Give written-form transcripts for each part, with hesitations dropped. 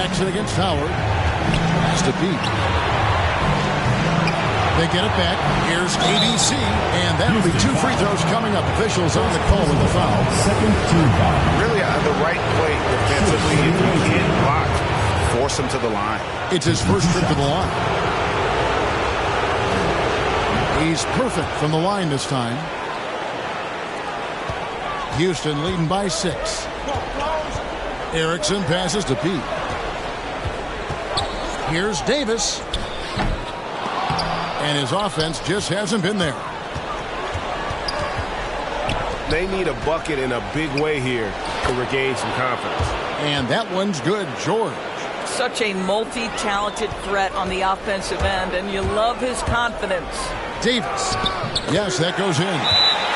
Jackson against Howard. Pass to Pete. They get it back. Here's ABC, and that'll be 2 free throws coming up. Officials on the call with the foul. Second team foul. Really the right play defensively. If you can't block, force him to the line. It's his first trip to the line. He's perfect from the line this time. Houston leading by 6. Erickson passes to Pete. Here's Davis. And his offense just hasn't been there. They need a bucket in a big way here to regain some confidence. And that one's good. George. Such a multi-talented threat on the offensive end, and you love his confidence. Davis. Yes, that goes in.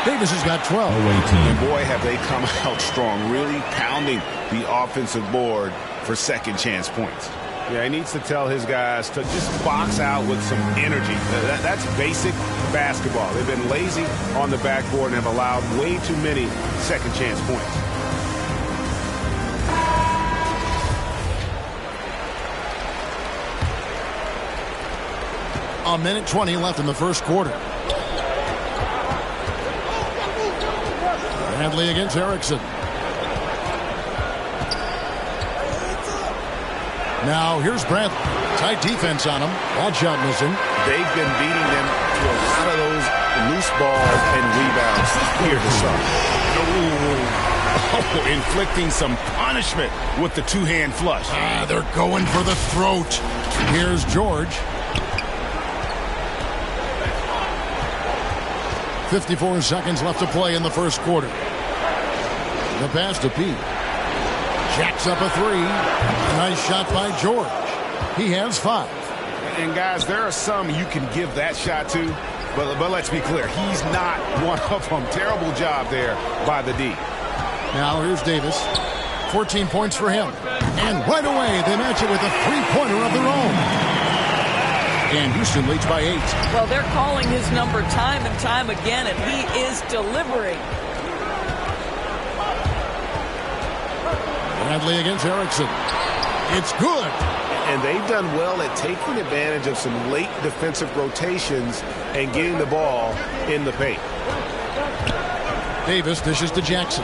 Davis has got 12. And boy, have they come out strong, really pounding the offensive board for second chance points. Yeah, he needs to tell his guys to just box out with some energy. That's basic basketball. They've been lazy on the backboard and have allowed way too many second chance points. A minute 20 left in the first quarter. Bradley against Erickson. Now here's Bradley. Tight defense on him. Ball shot missing. They've been beating them to a lot of those loose balls and rebounds here to start. Oh, inflicting some punishment with the two-hand flush. They're going for the throat. Here's George. 54 seconds left to play in the first quarter. The pass to Pete. Jacks up a 3. A nice shot by George. He has 5. And guys, there are some you can give that shot to, but let's be clear, he's not one of them. Terrible job there by the D. Now here's Davis. 14 points for him. And right away they match it with a three-pointer of their own. And Houston leads by 8. Well, they're calling his number time and time again, and he is delivering. Bradley against Erickson. It's good. And they've done well at taking advantage of some late defensive rotations and getting the ball in the paint. Davis dishes to Jackson.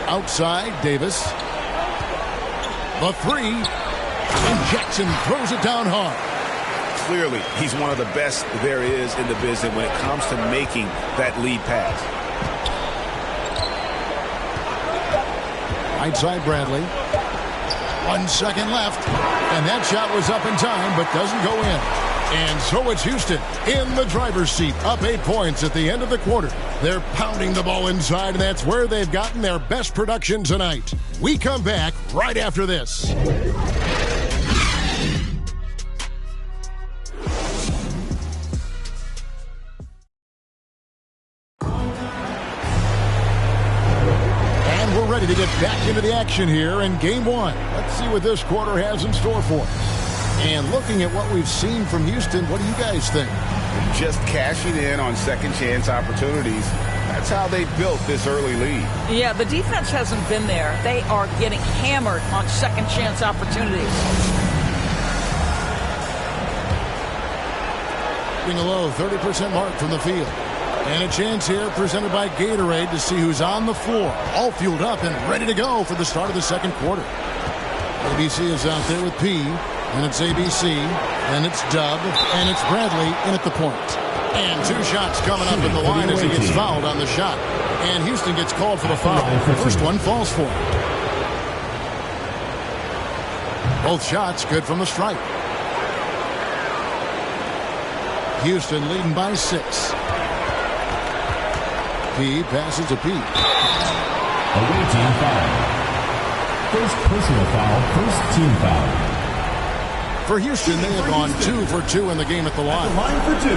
Outside, Davis. The 3. And Jackson throws it down hard. Clearly, he's one of the best there is in the business when it comes to making that lead pass. Right side, Bradley. 1 second left. And that shot was up in time, but doesn't go in. And so it's Houston in the driver's seat, up 8 points at the end of the quarter. They're pounding the ball inside, and that's where they've gotten their best production tonight. We come back right after this. Ready to get back into the action here in game 1. Let's see what this quarter has in store for us. And looking at what we've seen from Houston, what do you guys think? Just cashing in on second chance opportunities. That's how they built this early lead. Yeah, the defense hasn't been there. They are getting hammered on second chance opportunities. Being a low 30% mark from the field. And a chance here presented by Gatorade to see who's on the floor. All fueled up and ready to go for the start of the second quarter. ABC is out there with P. And it's ABC. And it's Dub. And it's Bradley in at the point. And 2 shots coming up at the line as he gets fouled on the shot. And Houston gets called for the foul. The first one falls for him. Both shots good from the stripe. Houston leading by 6. He passes to Pete. Away team foul. First personal foul, first team foul. For Houston, they have gone 2 for 2 in the game at the line. Line for 2.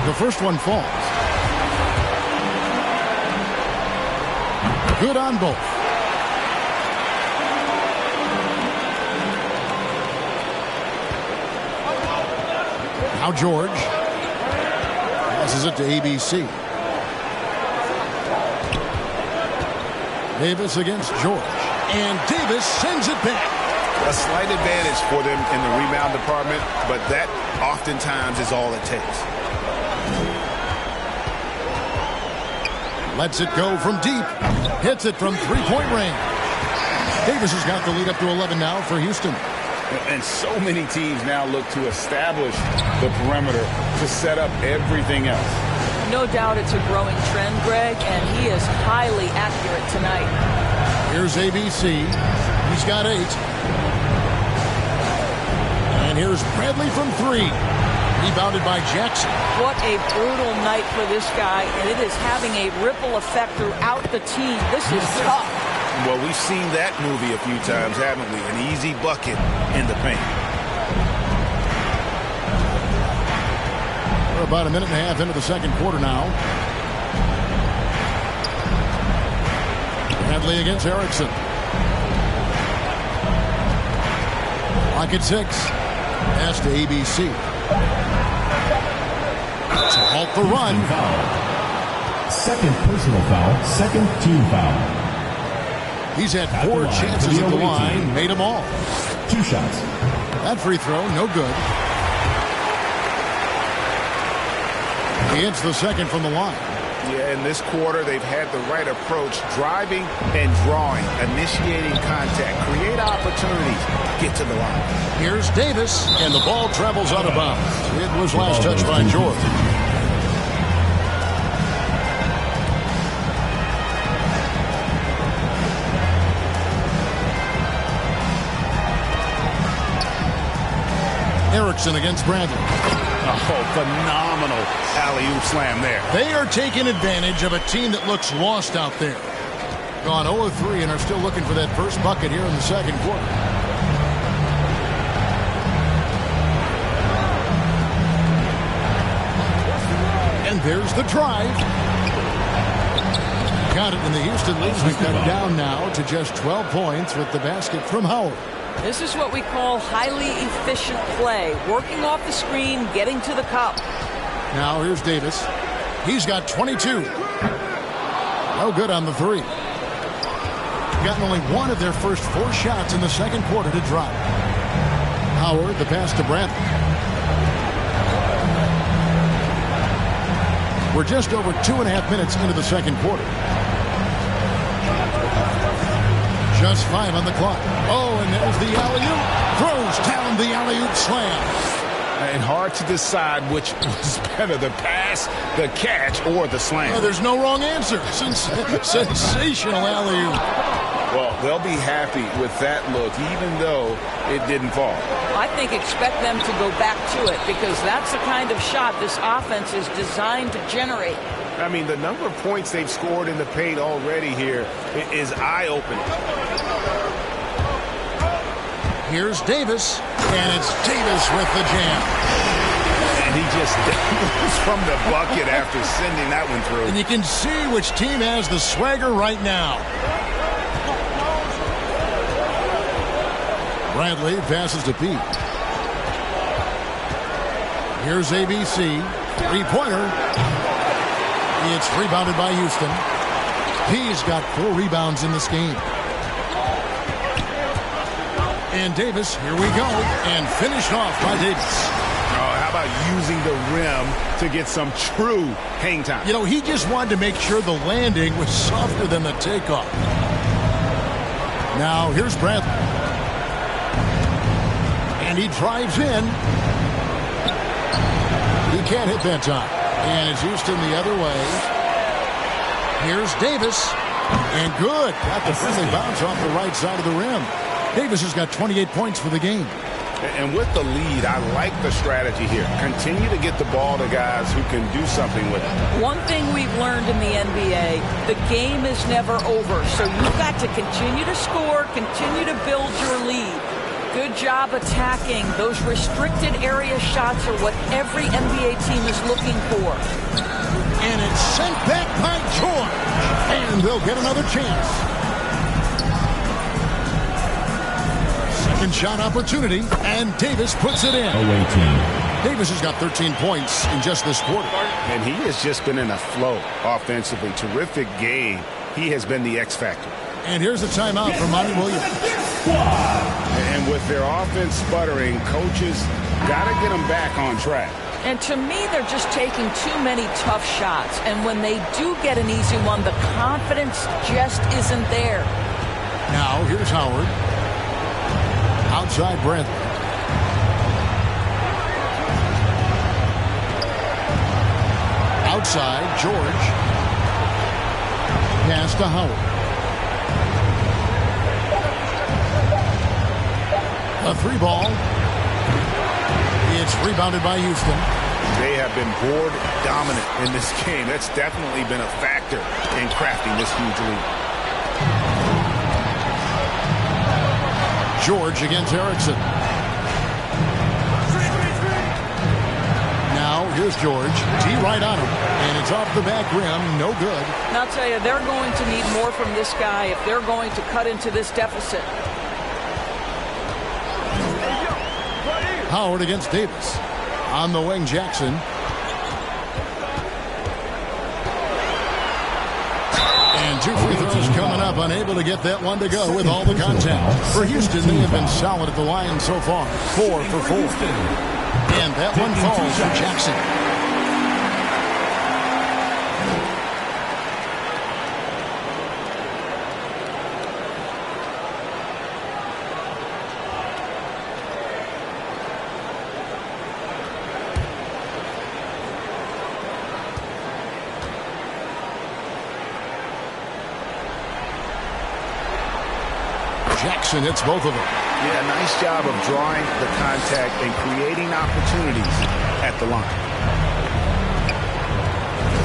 The first one falls. Good on both. Now George. Passes it to ABC. Davis against George. And Davis sends it back. A slight advantage for them in the rebound department, but that oftentimes is all it takes. Lets it go from deep. Hits it from three-point range. Davis has got the lead up to 11 now for Houston. And so many teams now look to establish the perimeter to set up everything else. No doubt it's a growing trend, Greg, and he is highly accurate tonight. Here's ABC. He's got 8. And here's Bradley from 3. Rebounded by Jackson. What a brutal night for this guy, and it is having a ripple effect throughout the team. This is tough. Well, we've seen that movie a few times, haven't we? An easy bucket in the paint. We're about a minute and a half into the second quarter now. Bradley against Erickson. Lock at 6. Pass to ABC. To halt the run. Second personal foul, second team foul. He's had 4 chances at the line, made them all. 2 shots. That free throw, no good. He hits the second from the line. Yeah, in this quarter, they've had the right approach, driving and drawing, initiating contact, create opportunities, get to the line. Here's Davis, and the ball travels out of bounds. It was last touched by George. Erickson against Bradley. Oh, phenomenal alley-oop slam there. They are taking advantage of a team that looks lost out there. Gone 0-3 and are still looking for that first bucket here in the second quarter. And there's the drive. Got it in the Houston lead. We cut down now to just 12 points with the basket from Howard. This is what we call highly efficient play. Working off the screen, getting to the cup. Now here's Davis. He's got 22. No good on the 3. Gotten only 1 of their first 4 shots in the second quarter to drop. Howard, the pass to Bradley. We're just over 2.5 minutes into the second quarter. Just 5 on the clock. Oh, and there's the alley-oop. Throws down the alley-oop slam. And hard to decide which was better, the pass, the catch, or the slam. Oh, there's no wrong answer. Sensational alley-oop. Well, they'll be happy with that look, even though it didn't fall. I think expect them to go back to it because that's the kind of shot this offense is designed to generate. I mean, the number of points they've scored in the paint already here is eye-opening. Here's Davis, and it's Davis with the jam. And he just was from the bucket after sending that one through. And you can see which team has the swagger right now. Bradley passes to Pete. Here's ABC. 3-pointer. It's rebounded by Houston. He's got 4 rebounds in this game. And Davis, here we go, and finished off by Davis. Oh, how about using the rim to get some true hang time? You know, he just wanted to make sure the landing was softer than the takeoff. Now, here's Bradley. And he drives in. He can't hit that time. And it's Houston the other way. Here's Davis. And good. Got the friendly bounce off the right side of the rim. Davis has got 28 points for the game. And with the lead, I like the strategy here. Continue to get the ball to guys who can do something with it. One thing we've learned in the NBA, the game is never over. So you've got to continue to score, continue to build your lead. Good job attacking. Those restricted area shots are what every NBA team is looking for. And it's sent back by George. And they'll get another chance. Second shot opportunity, and Davis puts it in. Away team. Davis has got 13 points in just this quarter. And he has just been in a flow offensively. Terrific game. He has been the X factor. And here's a timeout from Monty Williams. And with their offense sputtering, coaches got to get them back on track. And to me, they're just taking too many tough shots. And when they do get an easy one, the confidence just isn't there. Now, here's Howard. Outside Bradley. Outside, George. Pass to Howard. A 3-ball. It's rebounded by Houston. They have been board dominant in this game. That's definitely been a factor in crafting this huge lead. George against Erickson. Now here's George. T right on him. And it's off the back rim. No good. And I'll tell you, they're going to need more from this guy if they're going to cut into this deficit. Howard against Davis. On the wing, Jackson. And 2 free throws coming up. Unable to get that one to go with all the contact. For Houston, they have been solid at the line so far. 4 for 4. And that one falls for Jackson. Jackson hits both of them. Yeah, nice job of drawing the contact and creating opportunities at the line.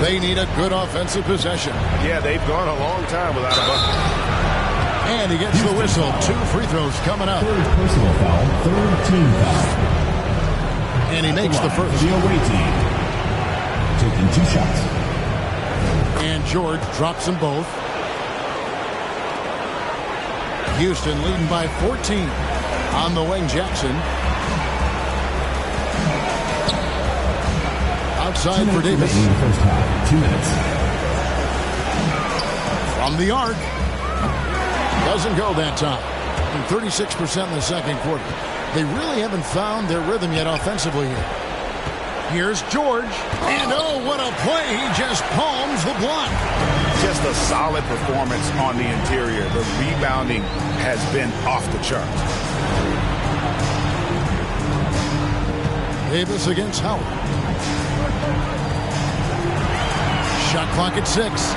They need a good offensive possession. Yeah, they've gone a long time without a bucket. And he gets the whistle. 2 free throws coming up. Third personal foul, third team foul. And he makes the first. The away team taking 2 shots. And George drops them both. Houston leading by 14. On the wing, Jackson. Outside for Davis. First half, 2 minutes. From the arc. Doesn't go that time. And 36% in the second quarter. They really haven't found their rhythm yet offensively here. Here's George. And oh, what a play. He just palms the block. Just a solid performance on the interior. The rebounding has been off the charts. Davis against Howard. Shot clock at 6.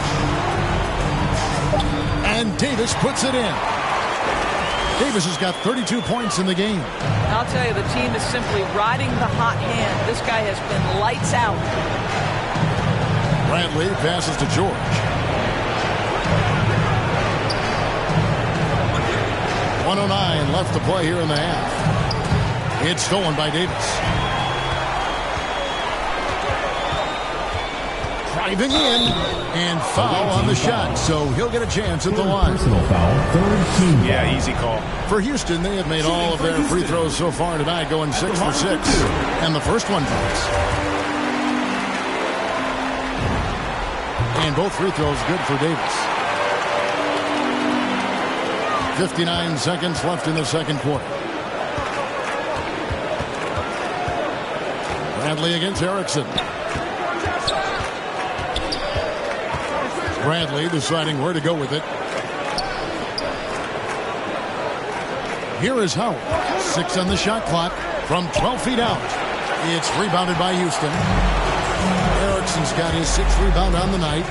And Davis puts it in. Davis has got 32 points in the game. I'll tell you, the team is simply riding the hot hand. This guy has been lights out. Bradley passes to George. 1:09 left to play here in the half. It's stolen by Davis. Driving in and foul on the shot, so he'll get a chance at the line. Personal foul, third team foul. Yeah, easy call. For Houston, they have made all of their free throws so far tonight, going 6 for 6. And the first one falls. And both free throws good for Davis. 59 seconds left in the second quarter. Bradley against Erickson. Bradley deciding where to go with it. Here is Howard. 6 on the shot clock from 12 feet out. It's rebounded by Houston. Erickson's got his 6th rebound on the night.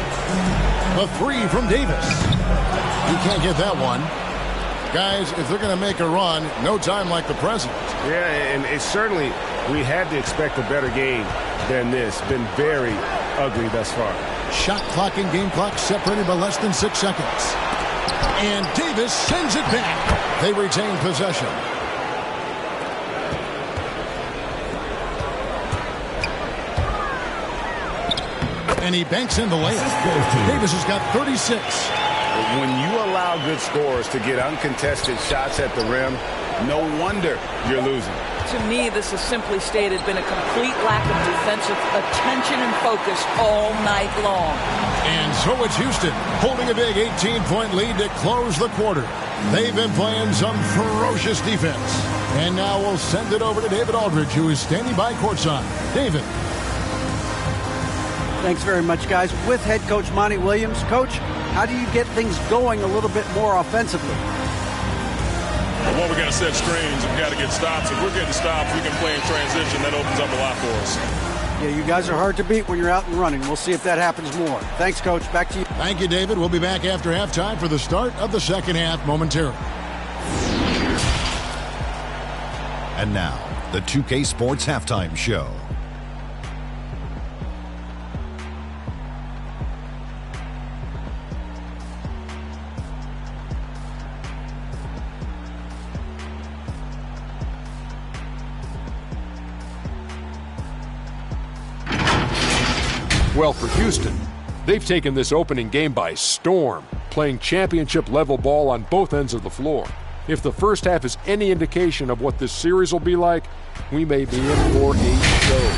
A 3 from Davis. He can't get that one. Guys, if they're going to make a run, no time like the present. Yeah, and it's certainly, we had to expect a better game than this. Been very ugly thus far. Shot clock and game clock separated by less than 6 seconds. And Davis sends it back. They retain possession. And he banks in the layup. Davis has got 36. When you allow good scorers to get uncontested shots at the rim, No wonder you're losing. To me, this has simply stated been a complete lack of defensive attention and focus all night long. And so it's Houston holding a big 18-point lead to close the quarter. They've been playing some ferocious defense. And now we'll send it over to David Aldridge, who is standing by courtside. David. Thanks very much, guys. With head coach Monty Williams. Coach, how do you get things going a little bit more offensively? Well, one, we got to set screens. We got to get stops. If we're getting stops, we can play in transition. That opens up a lot for us. Yeah, you guys are hard to beat when you're out and running. We'll see if that happens more. Thanks, Coach. Back to you. Thank you, David. We'll be back after halftime for the start of the second half momentarily. And now, the 2K Sports Halftime Show. Well, for Houston, they've taken this opening game by storm, playing championship-level ball on both ends of the floor. If the first half is any indication of what this series will be like, we may be in for a show.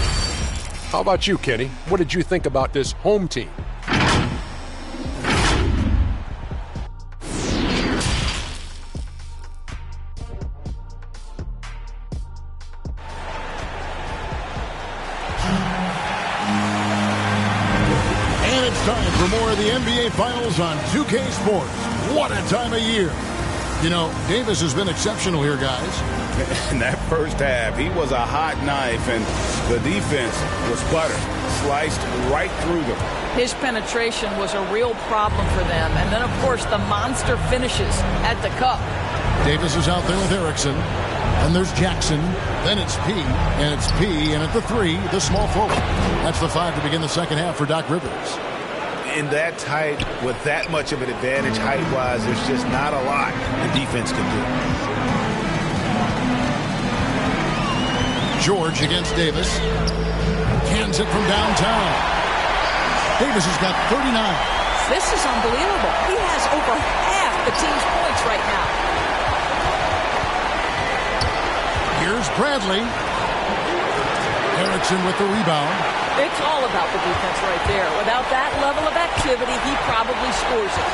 How about you, Kenny? What did you think about this home team? Time for more of the NBA Finals on 2K Sports. What a time of year. You know, Davis has been exceptional here, guys. In that first half, he was a hot knife, and the defense was butter, sliced right through them. His penetration was a real problem for them. And then, of course, the monster finishes at the cup. Davis is out there with Erickson. And there's Jackson. Then it's P. And it's P. And at the 3, the small forward. That's the 5 to begin the second half for Doc Rivers. In that tight, with that much of an advantage height-wise, there's just not a lot the defense can do. George against Davis. Cans it from downtown. Davis has got 39. This is unbelievable. He has over half the team's points right now. Here's Bradley. Erickson with the rebound. It's all about the defense right there. Without that level of activity, he probably scores it.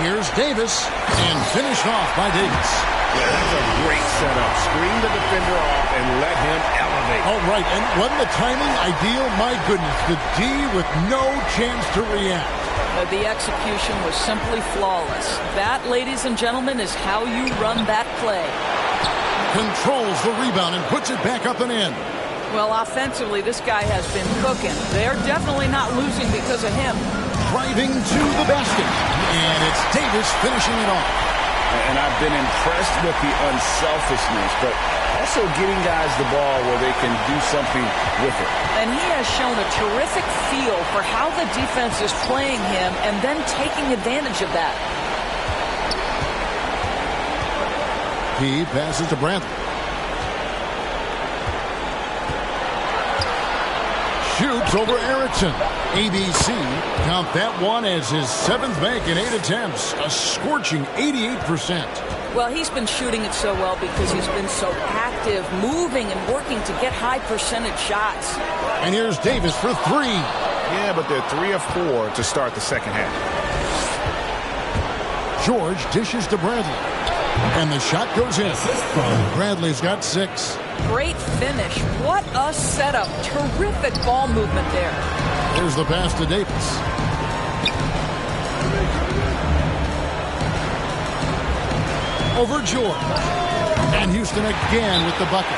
Here's Davis, and finished off by Davis. Yeah, that's a great setup. Screen the defender off and let him elevate. All right, and wasn't the timing ideal? My goodness, the D with no chance to react. The execution was simply flawless. That, ladies and gentlemen, is how you run that play. Controls the rebound and puts it back up and in. Well, offensively, this guy has been cooking. They're definitely not losing because of him. Driving to the basket. And it's Davis finishing it off. And I've been impressed with the unselfishness, but also getting guys the ball where they can do something with it. And he has shown a terrific feel for how the defense is playing him and then taking advantage of that. He passes to Bradley. Shoots over Erickson. ABC count that one as his 7th make in 8 attempts. A scorching 88%. Well, he's been shooting it so well because he's been so active, moving and working to get high percentage shots. And here's Davis for 3. Yeah, but they're 3 of 4 to start the second half. George dishes to Bradley. And the shot goes in. Bradley's got 6. Great finish. What a setup. Terrific ball movement there. Here's the pass to Davis. Over George. And Houston again with the bucket.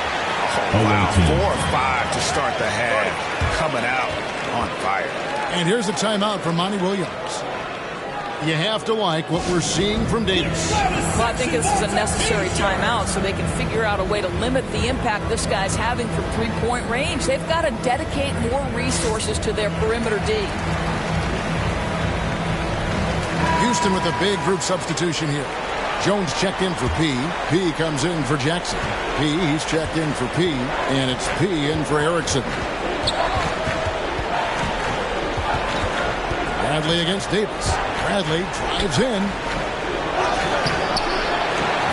Oh, wow, 4 of 5 to start the half. Coming out on fire. And here's a timeout from Monty Williams. You have to like what we're seeing from Davis. Well, I think this is a necessary timeout so they can figure out a way to limit the impact this guy's having from three-point range. They've got to dedicate more resources to their perimeter D. Houston with a big group substitution here. Jones checked in for P. P comes in for Jackson. P, he's checked in for P. And it's P in for Erickson. Bradley against Davis. Bradley drives in.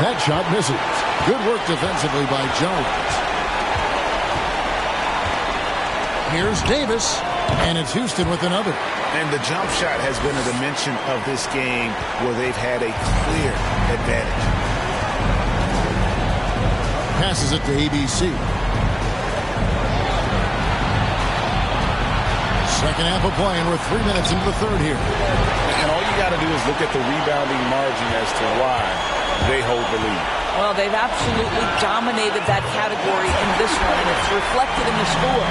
That shot misses. Good work defensively by Jones. Here's Davis, and it's Houston with another. And the jump shot has been a dimension of this game where they've had a clear advantage. Passes it to ABC. Second half of play, and we're 3 minutes into the third here. And all you got to do is look at the rebounding margin as to why they hold the lead. Well, they've absolutely dominated that category in this one, and it's reflected in the score.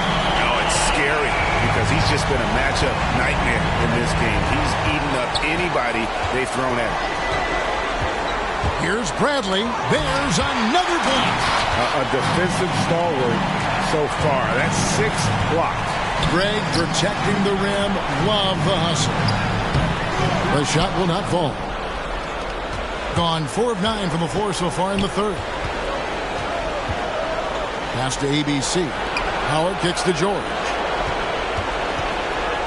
It's scary because he's just been a matchup nightmare in this game. He's eaten up anybody they've thrown at him. Here's Bradley. There's another block. A defensive stalwart so far. That's 6 blocks. Greg protecting the rim. Love the hustle. The shot will not fall. Gone 4 of 9 from the floor so far in the third. Pass to ABC. Howard kicks to George.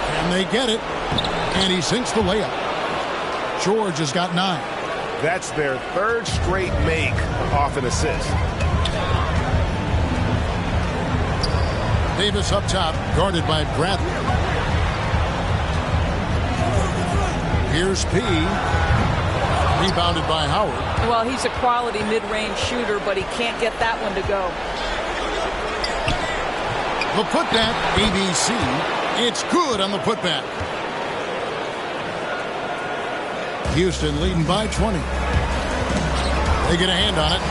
Can they get it? And he sinks the layup. George has got 9. That's their 3rd straight make off an assist. Davis up top, guarded by Bradley. Here's P. Rebounded by Howard. Well, he's a quality mid-range shooter, but he can't get that one to go. The putback, ABC. It's good on the putback. Houston leading by 20. They get a hand on it.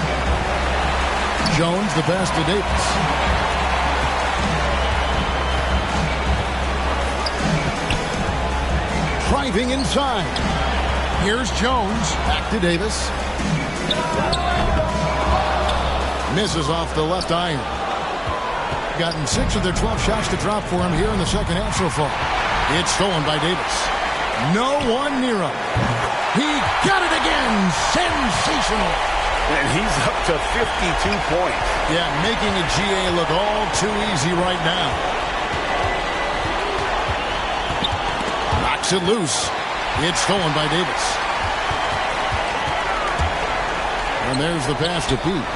Jones the pass to Davis. Driving inside. Here's Jones. Back to Davis. Misses off the left iron. Gotten 6 of their 12 shots to drop for him here in the second half so far. It's stolen by Davis. No one near him. He got it again. Sensational. And he's up to 52 points. Yeah, making a GA look all too easy right now. Knocks it loose. It's stolen by Davis. And there's the pass to Pete.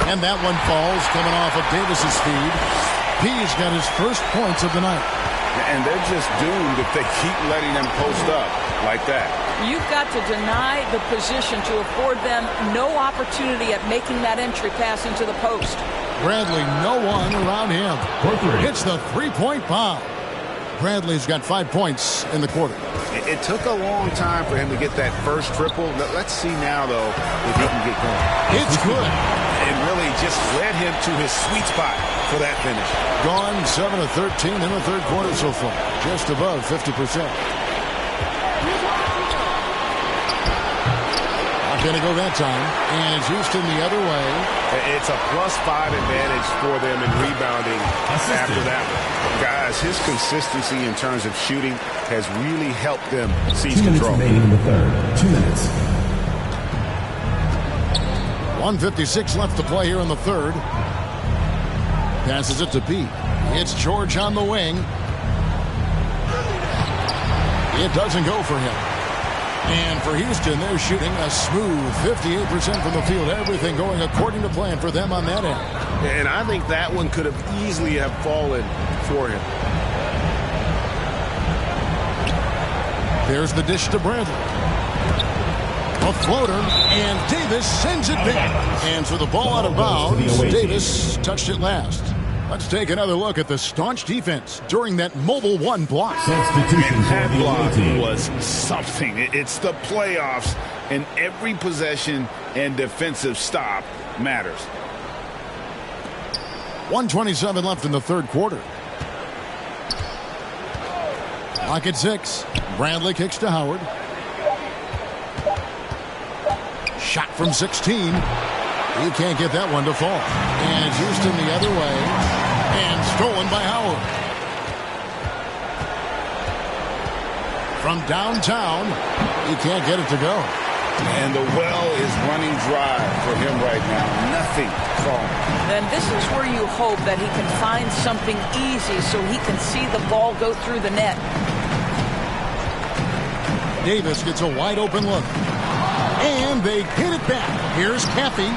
And that one falls, coming off of Davis's feed. P's got his first points of the night. And they're just doomed if they keep letting them post up like that. You've got to deny the position to afford them no opportunity at making that entry pass into the post. Bradley, no one around him. Hits the three-point bomb. Bradley's got 5 points in the quarter. It took a long time for him to get that first triple. Let's see now, though, if he can get going. It's good. And really just led him to his sweet spot for that finish. Gone 7 of 13 in the third quarter so far. Just above 50%. Not going to go that time. And it's Houston the other way. It's a +5 advantage for them in rebounding after that one. Guys, his consistency in terms of shooting has really helped them seize control. 2 minutes remaining in the third. 2 minutes. 1:56 left to play here in the third. Passes it to Pete. It's George on the wing. It doesn't go for him. And for Houston, they're shooting a smooth 58% from the field. Everything going according to plan for them on that end. And I think that one could have easily have fallen for him. There's the dish to Bradley. A floater, and Davis sends it back. And so the ball out of bounds. Davis touched it last. Let's take another look at the staunch defense during that mobile one block. Substitution for That the block away team. was something. It's the playoffs, and every possession and defensive stop matters. 1:27 left in the third quarter. Clock at 6. Bradley kicks to Howard. Shot from 16. He can't get that one to fall. And it's Houston the other way. And stolen by Howard. From downtown, he can't get it to go. And the well is running dry for him right now. Nothing falling. Then this is where you hope that he can find something easy so he can see the ball go through the net. Davis gets a wide open look. And they get it back. Here's Caffey.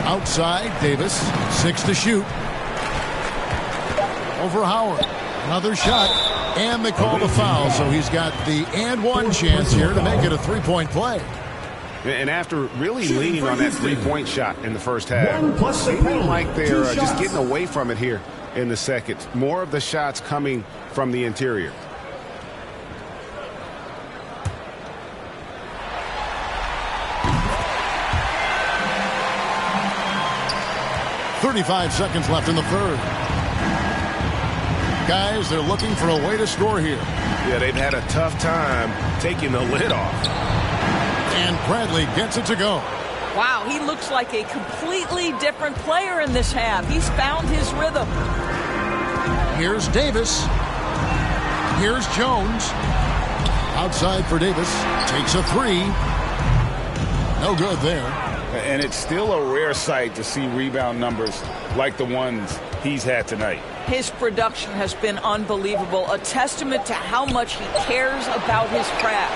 Outside, Davis. 6 to shoot. Over Howard. Another shot. And they call the foul, so he's got the and one chance here to make it a three-point play. And after really leaning on that three-point shot in the first half, seeming like they're just getting away from it here in the second. More of the shots coming from the interior. .35 seconds left in the third. Guys, they're looking for a way to score here. Yeah, they've had a tough time taking the lid off. And Bradley gets it to go. Wow, he looks like a completely different player in this half. He's found his rhythm. Here's Davis. Here's Jones. Outside for Davis. Takes a three. No good there. And it's still a rare sight to see rebound numbers like the ones he's had tonight. His production has been unbelievable, a testament to how much he cares about his craft.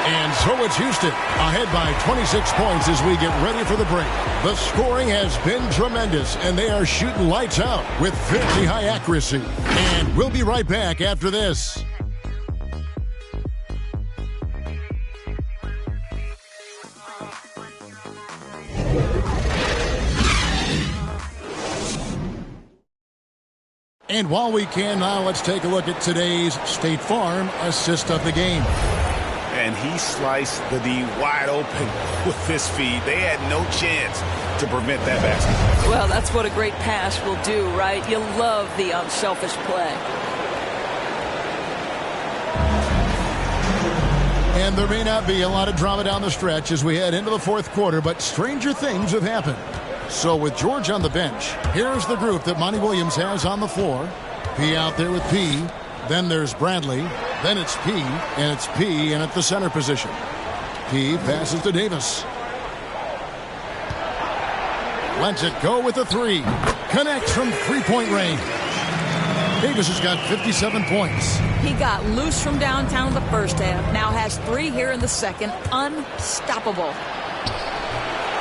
And so it's Houston ahead by 26 points as we get ready for the break. The scoring has been tremendous, and they are shooting lights out with very high accuracy. And we'll be right back after this. And while we can now, let's take a look at today's State Farm assist of the game. And he sliced the D wide open with this feed. They had no chance to prevent that basket. Well, that's what a great pass will do, right? You love the unselfish play. And there may not be a lot of drama down the stretch as we head into the fourth quarter, but stranger things have happened. So with George on the bench, here's the group that Monty Williams has on the floor. P out there with P. Then there's Bradley. Then it's P. And it's P in at the center position. P passes to Davis. Lets it go with a three. Connects from three-point range. Davis has got 57 points. He got loose from downtown in the first half. Now has 3 here in the second. Unstoppable.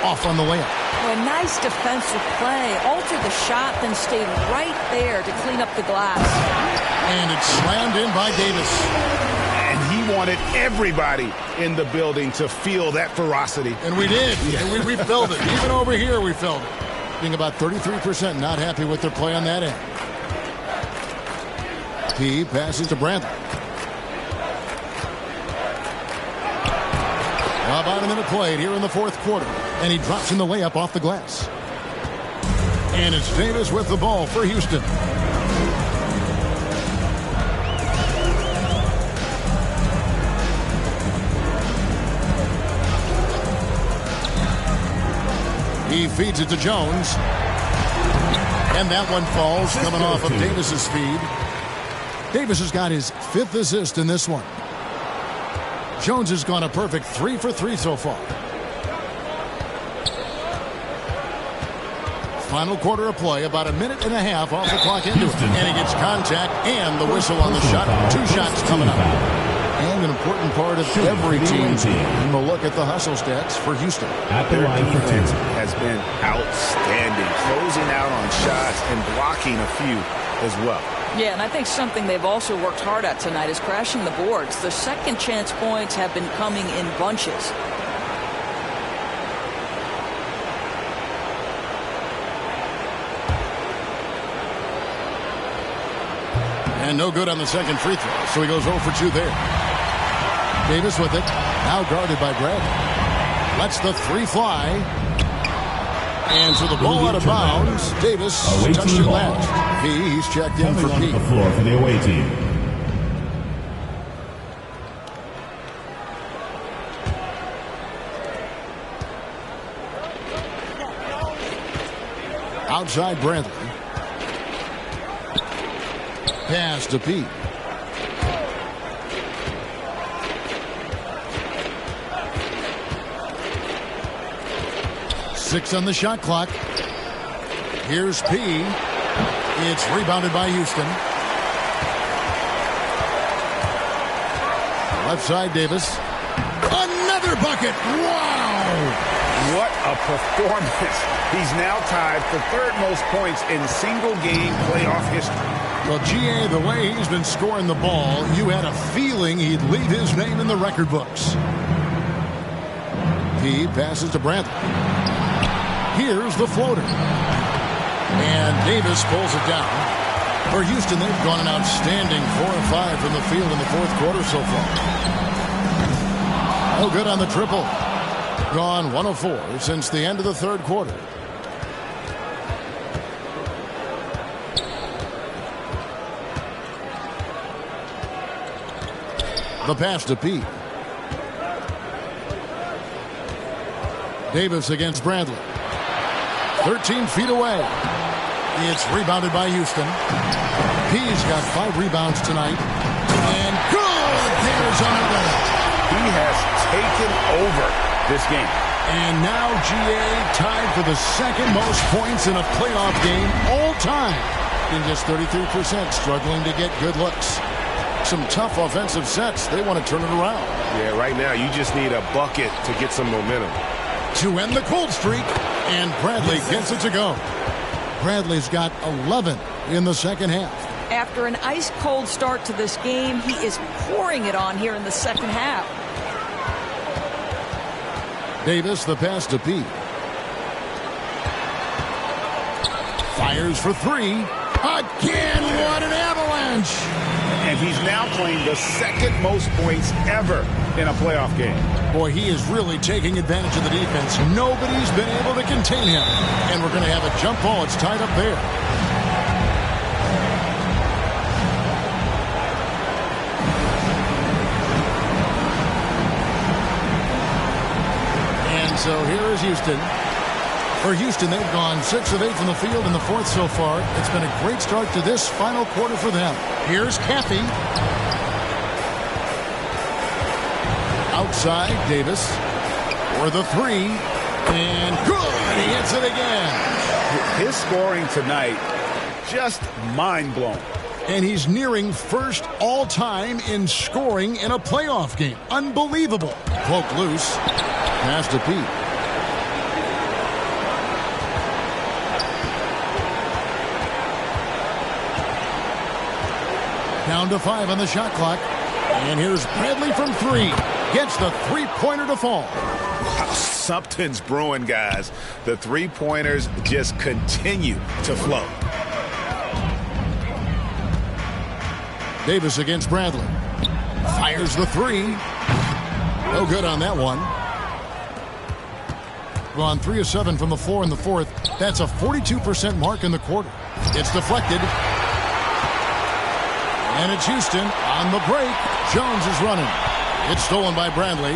Off on the layup. A nice defensive play. Altered the shot, then stayed right there to clean up the glass. And it's slammed in by Davis. And he wanted everybody in the building to feel that ferocity. And we did. Yeah. And we felt it. Even over here, we felt it. Being about 33% not happy with their play on that end. P passes to Bradley. About a minute played here in the fourth quarter. And he drops in the layup off the glass. And it's Davis with the ball for Houston. He feeds it to Jones. And that one falls, coming off of Davis's feed. Davis has got his 5th assist in this one. Jones has gone a perfect 3 for 3 so far. Final quarter of play, about a minute and a half off the clock into it. And he gets contact and the whistle on the shot. 2 shots coming up. And an important part of every team's game. And we'll look at the hustle stats for Houston. Their defense has been outstanding, closing out on shots and blocking a few as well. Yeah, and I think something they've also worked hard at tonight is crashing the boards. The second chance points have been coming in bunches. And no good on the second free throw, so he goes 0 for 2 there. Davis with it, now guarded by Brad. Lets the 3 fly. And so the ball out of bounds. Davis touched it last. He's checked in for P. The floor for the away team. Outside Bradley. Pass to P. Six on the shot clock. Here's P. It's rebounded by Houston. Left side, Davis. Another bucket. Wow. What a performance. He's now tied for third most points in single-game playoff history. Well, G.A., the way he's been scoring the ball, you had a feeling he'd leave his name in the record books. He passes to Bradley. Here's the floater. And Davis pulls it down. For Houston, they've gone an outstanding 4 of 5 from the field in the fourth quarter so far. No good on the triple. Gone 1 of 4 since the end of the third quarter. The pass to Pete. Davis against Bradley. 13 feet away. It's rebounded by Houston. He's got 5 rebounds tonight. And good! There's another. He has taken over this game. And now G.A. tied for the second most points in a playoff game all time. In just 33%, struggling to get good looks. Some tough offensive sets. They want to turn it around. Yeah, right now you just need a bucket to get some momentum. To end the cold streak, and Bradley gets it to go. Bradley's got 11 in the second half. After an ice-cold start to this game, he is pouring it on here in the second half. Davis, the pass to Pete. Fires for 3. Again, what an avalanche! And he's now playing the second most points ever in a playoff game. Boy, he is really taking advantage of the defense. Nobody's been able to contain him. And we're going to have a jump ball. It's tied up there. And so here is Houston. For Houston, they've gone 6 of 8 from the field in the fourth so far. It's been a great start to this final quarter for them. Here's Caffey. Outside, Davis. For the 3. And good! He hits it again. His scoring tonight, just mind-blowing. And he's nearing first all-time in scoring in a playoff game. Unbelievable. Poke loose. Pass to Pete. Down to 5 on the shot clock. And here's Bradley from 3. Gets the three-pointer to fall. Wow, something's brewing, guys. The three-pointers just continue to flow. Davis against Bradley. Fires the 3. No good on that one. Gone 3 of 7 from the floor in the fourth. That's a 42% mark in the quarter. It's deflected. And it's Houston on the break. Jones is running. It's stolen by Bradley.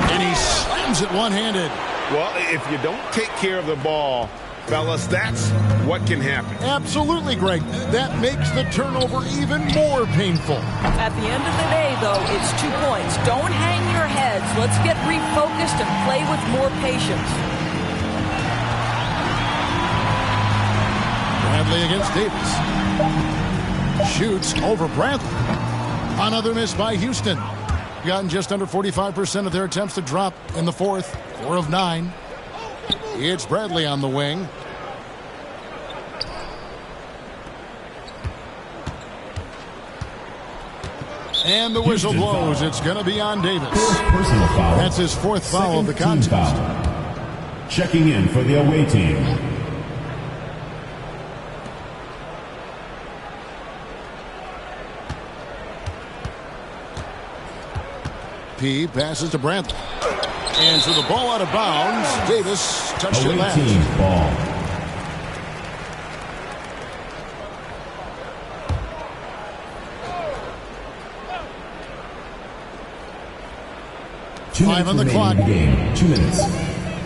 And he slams it one-handed. Well, if you don't take care of the ball, fellas, that's what can happen. Absolutely, Greg. That makes the turnover even more painful. At the end of the day, though, it's 2 points. Don't hang your heads. Let's get refocused and play with more patience. Bradley against Davis. Shoots over Bradley. Another miss by Houston. Gotten just under 45% of their attempts to drop in the fourth. 4 of 9. It's Bradley on the wing. And the whistle blows. It's going to be on Davis. Personal foul. That's his 4th foul of the contest. Foul. Checking in for the away team. P passes to Bradley. And so the ball out of bounds. Davis touched it last. Team ball. Five on the clock. Game. 2 minutes.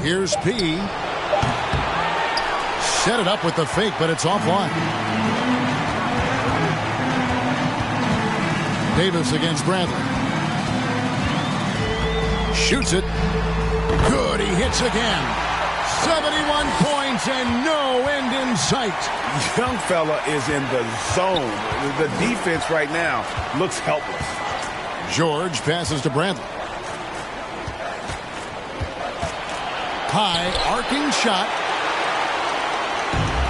Here's P. Set it up with the fake, but it's offline. Davis against Bradley. Shoots it. Good. He hits again. 71 points and no end in sight. Young fella is in the zone. The defense right now looks helpless. George passes to Bradley. High arcing shot.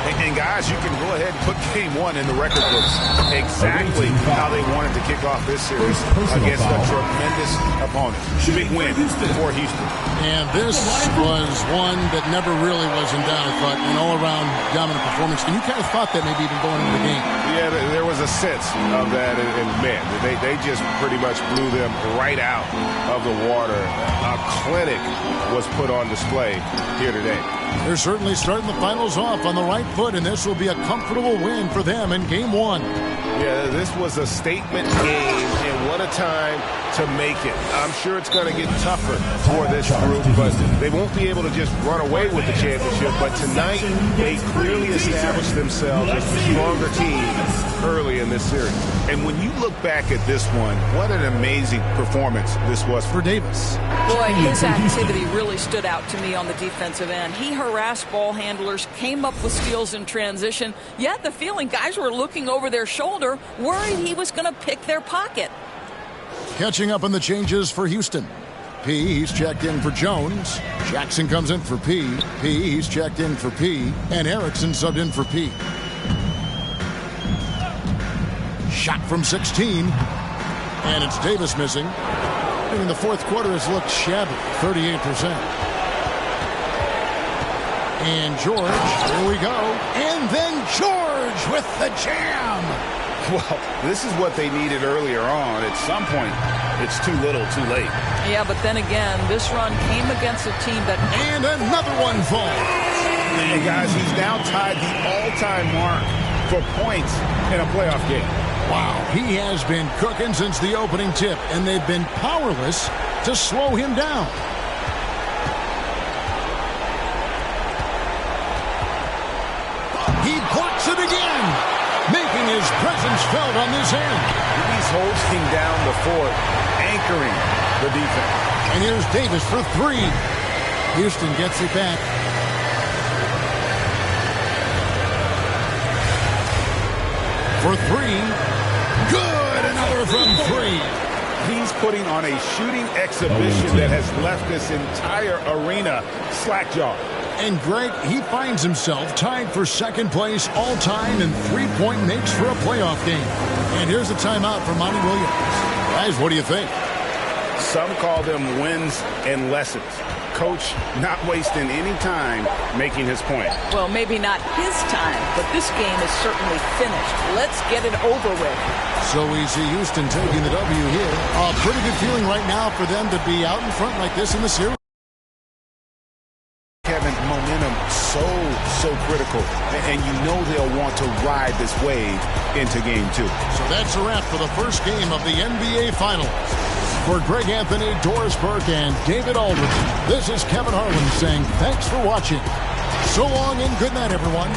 And guys, you can go ahead and put game one in the record books. Exactly how they wanted to kick off this series against a tremendous opponent. Big win for Houston. And this was one that never really was in doubt, I thought. An all-around dominant performance. And you kind of thought that maybe even going into the game. Yeah, there was a sense of that. And man, they just pretty much blew them right out of the water. A clinic was put on display here today. They're certainly starting the finals off on the right foot, and this will be a comfortable win for them in game one. Yeah, this was a statement game, and what a time to make it. I'm sure it's going to get tougher for this group, but they won't be able to just run away with the championship. But tonight, they clearly established themselves as the stronger team early in this series. And when you look back at this one, what an amazing performance this was for Davis. Boy, his activity really stood out to me on the defensive end. He harassed ball handlers, came up with steals in transition, yet the feeling guys were looking over their shoulder, worried he was going to pick their pocket. Catching up on the changes for Houston. P, he's checked in for Jones. Jackson comes in for P. He's checked in for P. And Erickson subbed in for P. Shot from 16. And it's Davis missing. In the fourth quarter has looked shabby, 38%. And George, here we go. And then George with the jam. Well, this is what they needed earlier on. At some point, it's too little, too late. Yeah, but then again, this run came against a team that... And another one falls. And guys, he's now tied the all-time mark for points in a playoff game. Wow, he has been cooking since the opening tip, and they've been powerless to slow him down. He blocks it again, making his presence felt on this end. He's holding down the fort, anchoring the defense. And here's Davis for three. Houston gets it back. For three. Good, another from three. He's putting on a shooting exhibition that has left this entire arena slack-jawed. And Greg, he finds himself tied for second place all-time in three-point makes for a playoff game. And here's a timeout for Monty Williams. Guys, what do you think? Some call them wins and lessons. Coach not wasting any time making his point. Well, maybe not his time, but this game is certainly finished. Let's get it over with. So we see Houston taking the W here. A pretty good feeling right now for them to be out in front like this in the series. Kevin, momentum so critical, and you know they'll want to ride this wave into game two. So that's a wrap for the first game of the NBA Finals. For Greg Anthony, Doris Burke, and David Aldridge, this is Kevin Harlan saying thanks for watching. So long and good night, everyone.